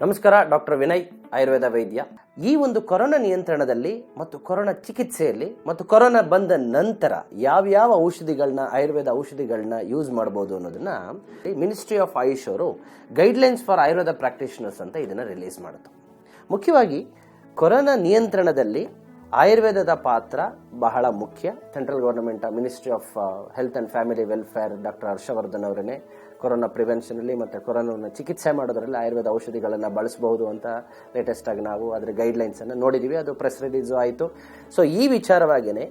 ನಮಸ್ಕಾರ, ಡಾಕ್ಟರ್ ವಿನಯ್, ಆಯುರ್ವೇದ ವೈದ್ಯ. ಈ ಒಂದು ಕೊರೋನಾ ನಿಯಂತ್ರಣದಲ್ಲಿ ಮತ್ತು ಕೊರೋನಾ ಚಿಕಿತ್ಸೆಯಲ್ಲಿ ಮತ್ತು ಕೊರೋನಾ ಬಂದ ನಂತರ ಯಾವ್ಯಾವ ಔಷಧಿಗಳನ್ನ, ಆಯುರ್ವೇದ ಔಷಧಿಗಳನ್ನ ಯೂಸ್ ಮಾಡ್ಬೋದು ಅನ್ನೋದನ್ನ ಮಿನಿಸ್ಟ್ರಿ ಆಫ್ ಆಯುಷ್ ಅವರು ಗೈಡ್ಲೈನ್ಸ್ ಫಾರ್ ಆಯುರ್ವೇದ ಪ್ರಾಕ್ಟೀಷನರ್ಸ್ ಅಂತ ಇದನ್ನ ರಿಲೀಸ್ ಮಾಡಿತು. ಮುಖ್ಯವಾಗಿ ಕೊರೋನಾ ನಿಯಂತ್ರಣದಲ್ಲಿ ಆಯುರ್ವೇದದ ಪಾತ್ರ ಬಹಳ ಮುಖ್ಯ. Central government ministry of health and family welfare doctor Harshvardhan ಅವರೇ ಕೊರೋನಾ ಪ್ರಿವೆನ್ಷನ್ ಅಲ್ಲಿ ಮತ್ತು ಕೊರೋನಾವನ್ನು ಚಿಕಿತ್ಸೆ ಮಾಡೋದ್ರಲ್ಲಿ ಆಯುರ್ವೇದ ಔಷಧಿಗಳನ್ನು ಬಳಸಬಹುದು ಅಂತ ಲೇಟೆಸ್ಟ್ ಆಗಿ ನಾವು ಅದರ ಗೈಡ್ಲೈನ್ಸ್ ಅನ್ನು ನೋಡಿದೀವಿ. ಅದು ಪ್ರೆಸ್ ರಿಲೀಸು ಆಯಿತು. ಸೊ ಈ ವಿಚಾರವಾಗಿಯೇ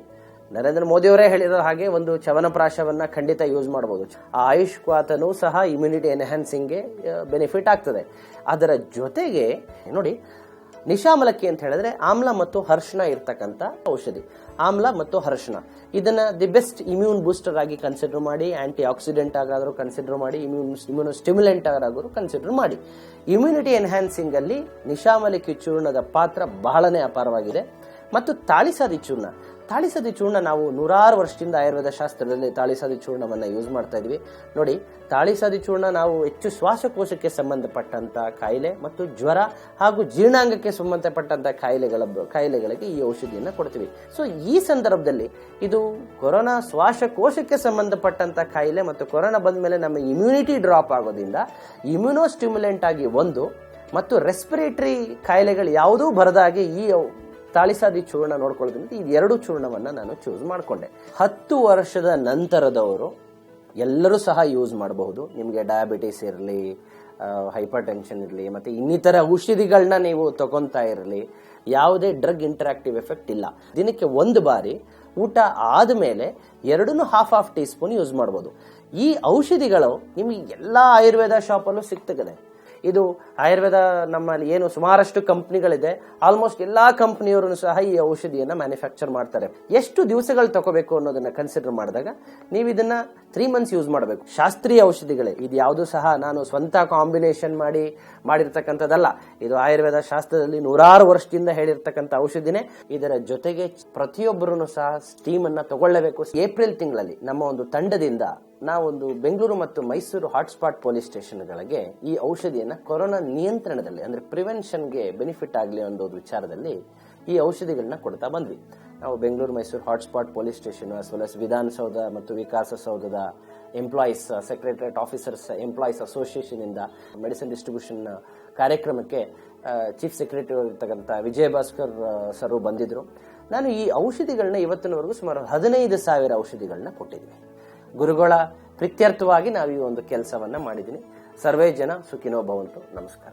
ನರೇಂದ್ರ ಮೋದಿ ಅವರೇ ಹೇಳಿರೋ ಹಾಗೆ ಒಂದು ಚವನಪ್ರಾಶವನ್ನ ಖಂಡಿತ ಯೂಸ್ ಮಾಡಬಹುದು. ಆ ಆಯುಷ್ ಕ್ವಾತನೂ ಸಹ ಇಮ್ಯುನಿಟಿ ಎನ್ಹ್ಯಾನ್ಸಿಂಗ್ಗೆ ಬೆನಿಫಿಟ್ ಆಗ್ತದೆ. ಅದರ ಜೊತೆಗೆ ನೋಡಿ, ನಿಶಾಮಲಕ್ಕಿ ಅಂತ ಹೇಳಿದ್ರೆ ಆಮ್ಲ ಮತ್ತು ಅರಿಶಿಣ ಇರ್ತಕ್ಕಂಥ ಔಷಧಿ. ಆಮ್ಲ ಮತ್ತು ಅರಿಶಿಣ ಇದನ್ನ ದಿ ಬೆಸ್ಟ್ ಇಮ್ಯೂನ್ ಬೂಸ್ಟರ್ ಆಗಿ ಕನ್ಸಿಡರ್ ಮಾಡಿ, ಆಂಟಿ ಆಕ್ಸಿಡೆಂಟ್ ಆಗಾದರೂ ಕನ್ಸಿಡರ್ ಮಾಡಿ, ಇಮ್ಯೂನೋ ಸ್ಟಿಮ್ಯುಲೆಂಟ್ ಆಗಾದರೂ ಕನ್ಸಿಡರ್ ಮಾಡಿ. ಇಮ್ಯುನಿಟಿ ಎನ್ಹ್ಯಾನ್ಸಿಂಗ್ ಅಲ್ಲಿ ನಿಶಾಮಲಕ್ಕಿ ಚೂರ್ಣದ ಪಾತ್ರ ಬಹಳನೇ ಅಪಾರವಾಗಿದೆ. ಮತ್ತು ತಾಳಿಸದಿ ಚೂರ್ಣ ನಾವು ನೂರಾರು ವರ್ಷದಿಂದ ಆಯುರ್ವೇದ ಶಾಸ್ತ್ರದಲ್ಲಿ ತಾಳಿಸದಿ ಚೂರ್ಣವನ್ನ ಯೂಸ್ ಮಾಡ್ತಾ ಇದ್ವಿ. ನೋಡಿ, ತಾಳಿಸದಿ ಚೂರ್ಣ ನಾವು ಹೆಚ್ಚು ಶ್ವಾಸಕೋಶಕ್ಕೆ ಸಂಬಂಧಪಟ್ಟಂತ ಕಾಯಿಲೆ ಮತ್ತು ಜ್ವರ ಹಾಗೂ ಜೀರ್ಣಾಂಗಕ್ಕೆ ಸಂಬಂಧಪಟ್ಟಂತ ಕಾಯಿಲೆಗಳಿಗೆ ಈ ಔಷಧಿಯನ್ನ ಕೊಡ್ತೀವಿ. ಸೊ ಈ ಸಂದರ್ಭದಲ್ಲಿ ಇದು ಕೊರೋನಾ ಶ್ವಾಸಕೋಶಕ್ಕೆ ಸಂಬಂಧಪಟ್ಟಂತ ಕಾಯಿಲೆ ಮತ್ತು ಕೊರೋನಾ ಬಂದ ಮೇಲೆ ನಮ್ಮ ಇಮ್ಯುನಿಟಿ ಡ್ರಾಪ್ ಆಗೋದ್ರಿಂದ ಇಮ್ಯುನೋ ಸ್ಟಿಮ್ಯುಲೆಂಟ್ ಆಗಿ ಒಂದು ಮತ್ತು ರೆಸ್ಪಿರೇಟರಿ ಕಾಯಿಲೆಗಳು ಯಾವುದೂ ಬರದಾಗಿ ಈ ತಾಳಿಸಾದಿ ಚೂರ್ಣ ನೋಡ್ಕೊಳ್ಳೋದ್ರಿಂದ ಈ ಎರಡು ಚೂರ್ಣವನ್ನ ನಾನು ಚೂಸ್ ಮಾಡಿಕೊಂಡೆ. 10 ವರ್ಷದ ನಂತರದವರು ಎಲ್ಲರೂ ಸಹ ಯೂಸ್ ಮಾಡಬಹುದು. ನಿಮಗೆ ಡಯಾಬಿಟಿಸ್ ಇರಲಿ, ಹೈಪರ್ ಟೆನ್ಷನ್ ಇರಲಿ, ಮತ್ತೆ ಇನ್ನಿತರ ಔಷಧಿಗಳನ್ನ ನೀವು ತಗೊಂತಾ ಇರಲಿ, ಯಾವುದೇ ಡ್ರಗ್ ಇಂಟರಾಕ್ಟಿವ್ ಎಫೆಕ್ಟ್ ಇಲ್ಲ. ದಿನಕ್ಕೆ ಒಂದು ಬಾರಿ ಊಟ ಆದಮೇಲೆ 2.5 ಟೀ ಸ್ಪೂನ್ ಯೂಸ್ ಮಾಡಬಹುದು. ಈ ಔಷಧಿಗಳು ನಿಮಗೆ ಎಲ್ಲಾ ಆಯುರ್ವೇದ ಶಾಪಲ್ಲೂ ಸಿಗ್ತದೆ. ಇದು ಆಯುರ್ವೇದ ನಮ್ಮಲ್ಲಿ ಏನು ಸುಮಾರಷ್ಟು ಕಂಪ್ನಿಗಳಿದೆ, ಆಲ್ಮೋಸ್ಟ್ ಎಲ್ಲಾ ಕಂಪ್ನಿಯವರು ಸಹ ಈ ಔಷಧಿಯನ್ನ ಮ್ಯಾನುಫ್ಯಾಕ್ಚರ್ ಮಾಡ್ತಾರೆ. ಎಷ್ಟು ದಿವಸಗಳು ತಗೋಬೇಕು ಅನ್ನೋದನ್ನ ಕನ್ಸಿಡರ್ ಮಾಡಿದಾಗ ನೀವು ಇದನ್ನ 3 ಮಂತ್ಸ್ ಯೂಸ್ ಮಾಡಬೇಕು. ಶಾಸ್ತ್ರೀಯ ಔಷಧಿಗಳೇ ಇದು, ಯಾವುದು ಸಹ ನಾನು ಸ್ವಂತ ಕಾಂಬಿನೇಷನ್ ಮಾಡಿರ್ತಕ್ಕಂಥದ್ದಲ್ಲ. ಇದು ಆಯುರ್ವೇದ ಶಾಸ್ತ್ರದಲ್ಲಿ ನೂರಾರು ವರ್ಷದಿಂದ ಹೇಳಿರ್ತಕ್ಕಂಥ ಔಷಧಿನೇ. ಇದರ ಜೊತೆಗೆ ಪ್ರತಿಯೊಬ್ಬರೂ ಸಹ ಸ್ಟೀಮ್ ಅನ್ನ ತಗೊಳ್ಳೇಬೇಕು. ಏಪ್ರಿಲ್ ತಿಂಗಳಲ್ಲಿ ನಮ್ಮ ಒಂದು ತಂಡದಿಂದ ನಾವೊಂದು ಬೆಂಗಳೂರು ಮತ್ತು ಮೈಸೂರು ಹಾಟ್ಸ್ಪಾಟ್ ಪೊಲೀಸ್ ಸ್ಟೇಷನ್ಗಳಿಗೆ ಈ ಔಷಧಿಯನ್ನ ಕೊರೋನಾ ನಿಯಂತ್ರಣದಲ್ಲಿ ಅಂದ್ರೆ ಪ್ರಿವೆನ್ಷನ್ಗೆ ಬೆನಿಫಿಟ್ ಆಗಲಿ ಅನ್ನೋ ವಿಚಾರದಲ್ಲಿ ಈ ಔಷಧಿಗಳನ್ನ ಕೊಡ್ತಾ ಬಂದ್ವಿ. ನಾವು Bengaluru Mysuru hotspot police station as well as Vidhana Soudha ಮತ್ತು ವಿಕಾಸಸೌಧದ employees, secretariat officers employees association ಇಂದ ಮೆಡಿಸಿನ್ ಡಿಸ್ಟ್ರಿಬ್ಯೂಷನ್ ಕಾರ್ಯಕ್ರಮಕ್ಕೆ ಚೀಫ್ ಸೆಕ್ರೆಟರಿ ಇರ್ತಕ್ಕಂಥ ವಿಜಯ ಭಾಸ್ಕರ್ ಸರ್ ಬಂದಿದ್ರು. ನಾನು ಈ ಔಷಧಿಗಳನ್ನ ಇವತ್ತಿನವರೆಗೂ ಸುಮಾರು 15,000 ಔಷಧಿಗಳನ್ನ ಕೊಟ್ಟಿದ್ದೀನಿ. ಗುರುಗಳ ಪ್ರೀತ್ಯರ್ಥವಾಗಿ ನಾವು ಈ ಒಂದು ಕೆಲಸವನ್ನ ಮಾಡಿದ್ದೀನಿ. ಸರ್ವೇ ಜನ ಸುಖಿನೋ ಭವಂತು. ನಮಸ್ಕಾರ.